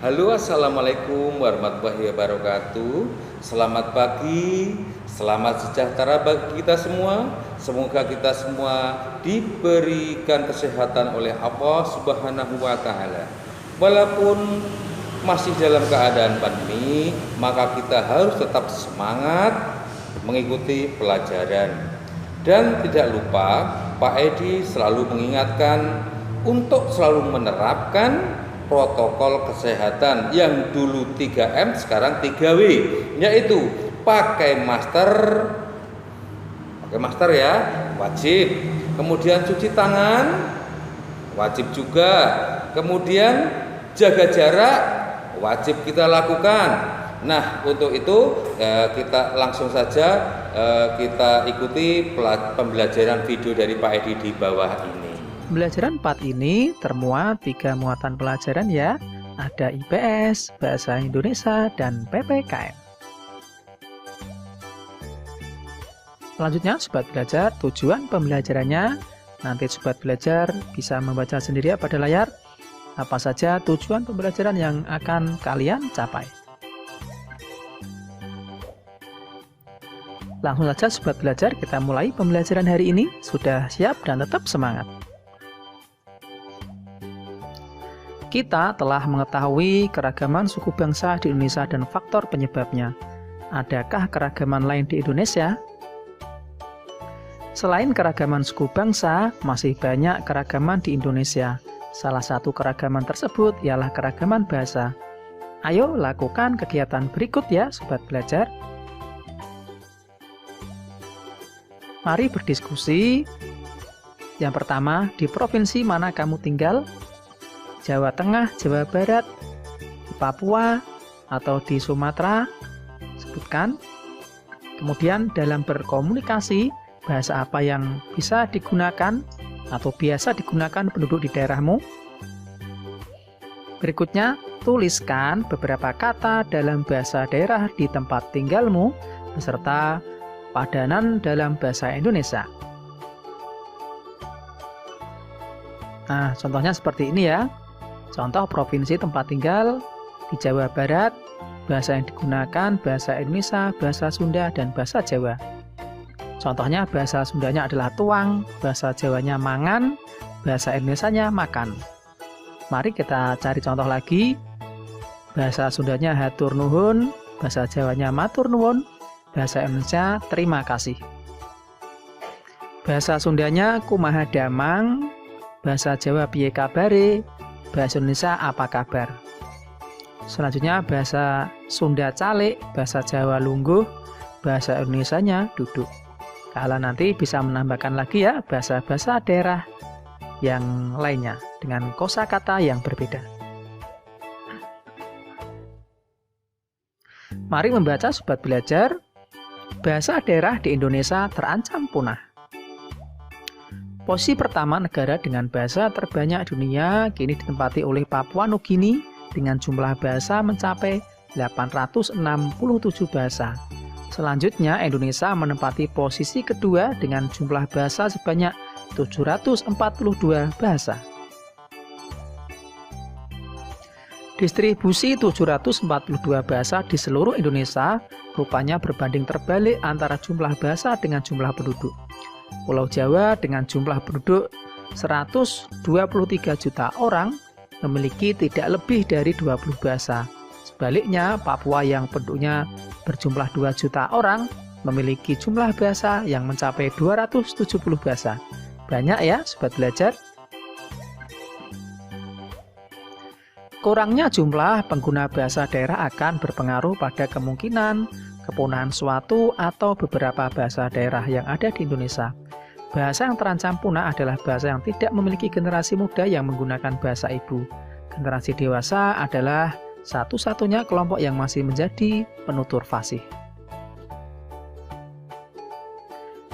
Halo, assalamualaikum warahmatullahi wabarakatuh. Selamat pagi, selamat sejahtera bagi kita semua. Semoga kita semua diberikan kesehatan oleh Allah Subhanahu wa Ta'ala. Walaupun masih dalam keadaan pandemi, maka kita harus tetap semangat mengikuti pelajaran. Dan tidak lupa, Pak Edi selalu mengingatkan untuk selalu menerapkan protokol kesehatan yang dulu 3M sekarang 3W, yaitu pakai masker ya, wajib. Kemudian cuci tangan wajib juga. Kemudian jaga jarak wajib kita lakukan. Nah, untuk itu kita langsung saja kita ikuti pembelajaran video dari Pak Edi di bawah ini. Pembelajaran 4 ini termuat 3 muatan pelajaran ya. Ada IPS, Bahasa Indonesia, dan PPKN. Selanjutnya Sobat Belajar, tujuan pembelajarannya. Nanti Sobat Belajar bisa membaca sendiri pada layar. Apa saja tujuan pembelajaran yang akan kalian capai. Langsung saja Sobat Belajar, kita mulai pembelajaran hari ini. Sudah siap dan tetap semangat. Kita telah mengetahui keragaman suku bangsa di Indonesia dan faktor penyebabnya. Adakah keragaman lain di Indonesia? Selain keragaman suku bangsa, masih banyak keragaman di Indonesia. Salah satu keragaman tersebut ialah keragaman bahasa. Ayo lakukan kegiatan berikut ya, Sobat Belajar. Mari berdiskusi. Yang pertama, di provinsi mana kamu tinggal? Jawa Tengah, Jawa Barat, di Papua, atau di Sumatera? Sebutkan. Kemudian dalam berkomunikasi, bahasa apa yang bisa digunakan atau biasa digunakan penduduk di daerahmu? Berikutnya, tuliskan beberapa kata dalam bahasa daerah di tempat tinggalmu beserta padanan dalam bahasa Indonesia. Nah, contohnya seperti ini ya. Contoh provinsi tempat tinggal di Jawa Barat, bahasa yang digunakan bahasa Indonesia, bahasa Sunda, dan bahasa Jawa. Contohnya bahasa Sundanya adalah tuang, bahasa Jawanya mangan, bahasa Indonesianya makan. Mari kita cari contoh lagi. Bahasa Sundanya hatur nuhun, bahasa Jawanya matur nuwun, bahasa Indonesia terima kasih. Bahasa Sundanya kumaha damang, bahasa Jawa piye kabare, bahasa Indonesia apa kabar. Selanjutnya bahasa Sunda calik, bahasa Jawa lungguh, bahasa Indonesianya duduk. Kalian nanti bisa menambahkan lagi ya bahasa-bahasa daerah yang lainnya dengan kosakata yang berbeda. Mari membaca Sobat Belajar. Bahasa daerah di Indonesia terancam punah. Posisi pertama negara dengan bahasa terbanyak dunia kini ditempati oleh Papua Nugini dengan jumlah bahasa mencapai 867 bahasa. Selanjutnya Indonesia menempati posisi kedua dengan jumlah bahasa sebanyak 742 bahasa. Distribusi 742 bahasa di seluruh Indonesia rupanya berbanding terbalik antara jumlah bahasa dengan jumlah penduduk. Pulau Jawa dengan jumlah penduduk 123 juta orang memiliki tidak lebih dari 20 bahasa. Sebaliknya, Papua yang penduduknya berjumlah 2 juta orang memiliki jumlah bahasa yang mencapai 270 bahasa. Banyak ya, Sobat Belajar. Kurangnya jumlah pengguna bahasa daerah akan berpengaruh pada kemungkinan kepunahan suatu atau beberapa bahasa daerah yang ada di Indonesia. Bahasa yang terancam punah adalah bahasa yang tidak memiliki generasi muda yang menggunakan bahasa ibu. Generasi dewasa adalah satu-satunya kelompok yang masih menjadi penutur fasih.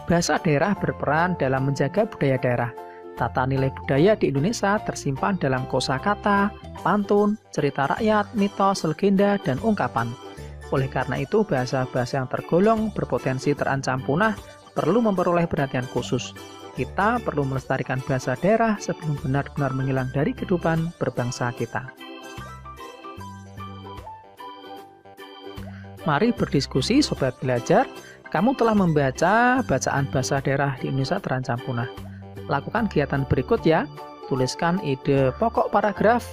Bahasa daerah berperan dalam menjaga budaya daerah. Tata nilai budaya di Indonesia tersimpan dalam kosakata, pantun, cerita rakyat, mitos, legenda, dan ungkapan. Oleh karena itu, bahasa-bahasa yang tergolong berpotensi terancam punah perlu memperoleh perhatian khusus. Kita perlu melestarikan bahasa daerah sebelum benar-benar menghilang dari kehidupan berbangsa kita. Mari berdiskusi Sobat Belajar. Kamu telah membaca bacaan bahasa daerah di Indonesia terancam punah. Lakukan kegiatan berikut ya. Tuliskan ide pokok paragraf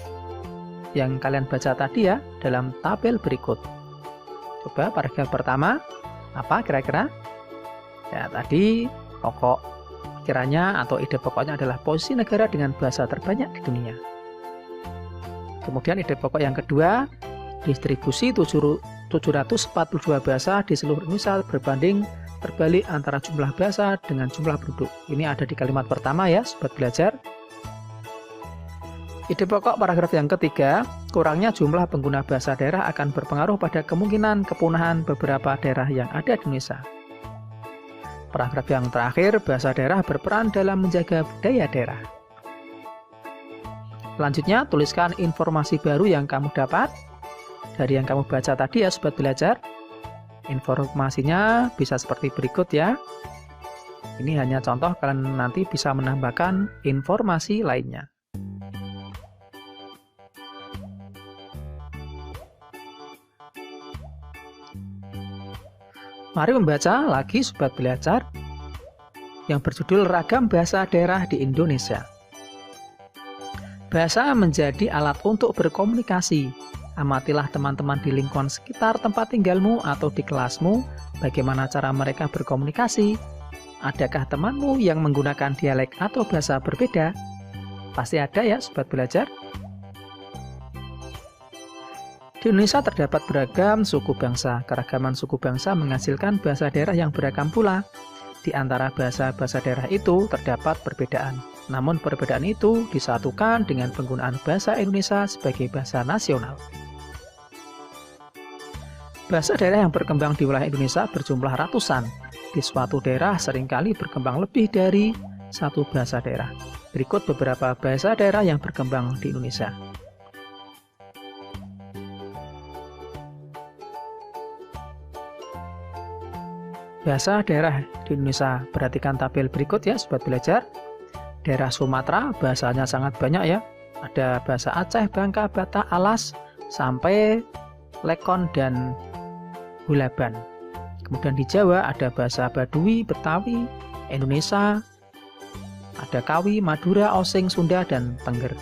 yang kalian baca tadi ya dalam tabel berikut. Coba paragraf pertama, apa kira-kira? Ya, tadi pokok pikirannya atau ide pokoknya adalah posisi negara dengan bahasa terbanyak di dunia. Kemudian ide pokok yang kedua, distribusi 742 bahasa di seluruh Indonesia berbanding terbalik antara jumlah bahasa dengan jumlah penduduk. Ini ada di kalimat pertama ya, Sobat Belajar. Ide pokok paragraf yang ketiga, kurangnya jumlah pengguna bahasa daerah akan berpengaruh pada kemungkinan kepunahan beberapa daerah yang ada di Indonesia. Paragraf yang terakhir, bahasa daerah berperan dalam menjaga budaya daerah. Selanjutnya, tuliskan informasi baru yang kamu dapat dari yang kamu baca tadi ya, Sobat Belajar. Informasinya bisa seperti berikut ya. Ini hanya contoh, kalian nanti bisa menambahkan informasi lainnya. Mari membaca lagi Sobat Belajar yang berjudul Ragam Bahasa Daerah di Indonesia. Bahasa menjadi alat untuk berkomunikasi. Amatilah teman-teman di lingkungan sekitar tempat tinggalmu atau di kelasmu, bagaimana cara mereka berkomunikasi. Adakah temanmu yang menggunakan dialek atau bahasa berbeda? Pasti ada ya Sobat Belajar. Di Indonesia terdapat beragam suku bangsa. Keragaman suku bangsa menghasilkan bahasa daerah yang beragam pula. Di antara bahasa-bahasa daerah itu terdapat perbedaan. Namun perbedaan itu disatukan dengan penggunaan bahasa Indonesia sebagai bahasa nasional. Bahasa daerah yang berkembang di wilayah Indonesia berjumlah ratusan. Di suatu daerah seringkali berkembang lebih dari satu bahasa daerah. Berikut beberapa bahasa daerah yang berkembang di Indonesia. Bahasa daerah di Indonesia, perhatikan tabel berikut ya Sobat Belajar. Daerah Sumatera bahasanya sangat banyak ya. Ada bahasa Aceh, Bangka, Batak, Alas, sampai Lekon dan Hulaban. Kemudian di Jawa ada bahasa Baduy, Betawi, Indonesia, ada Kawi, Madura, Osing, Sunda, dan Tengger.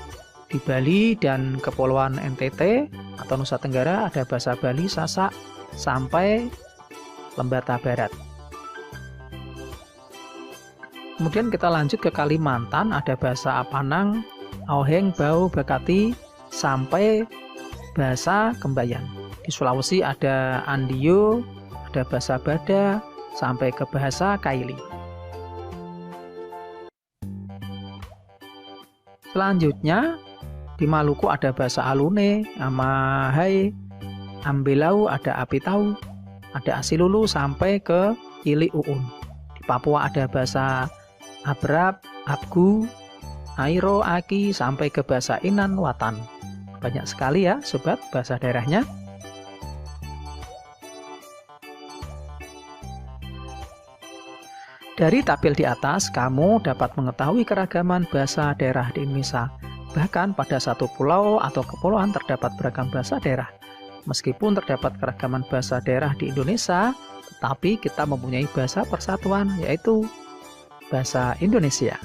Di Bali dan Kepulauan NTT atau Nusa Tenggara ada bahasa Bali, Sasak, sampai Lembata Barat. Kemudian kita lanjut ke Kalimantan, ada bahasa Apanang, Auheng, Bau, Bakati, sampai bahasa Kembayan. Di Sulawesi ada Andio, ada bahasa Bada, sampai ke bahasa Kaili. Selanjutnya, di Maluku ada bahasa Alune, Amahai, Ambelau, ada Apitau, ada Asilulu, sampai ke Ili Uun. Di Papua ada bahasa Abrab, Abgu, Airo, Aki, sampai ke bahasa Inan, Watan. Banyak sekali ya sobat bahasa daerahnya. Dari tabel di atas, kamu dapat mengetahui keragaman bahasa daerah di Indonesia. Bahkan pada satu pulau atau kepulauan terdapat beragam bahasa daerah. Meskipun terdapat keragaman bahasa daerah di Indonesia, tetapi kita mempunyai bahasa persatuan, yaitu bahasa Indonesia.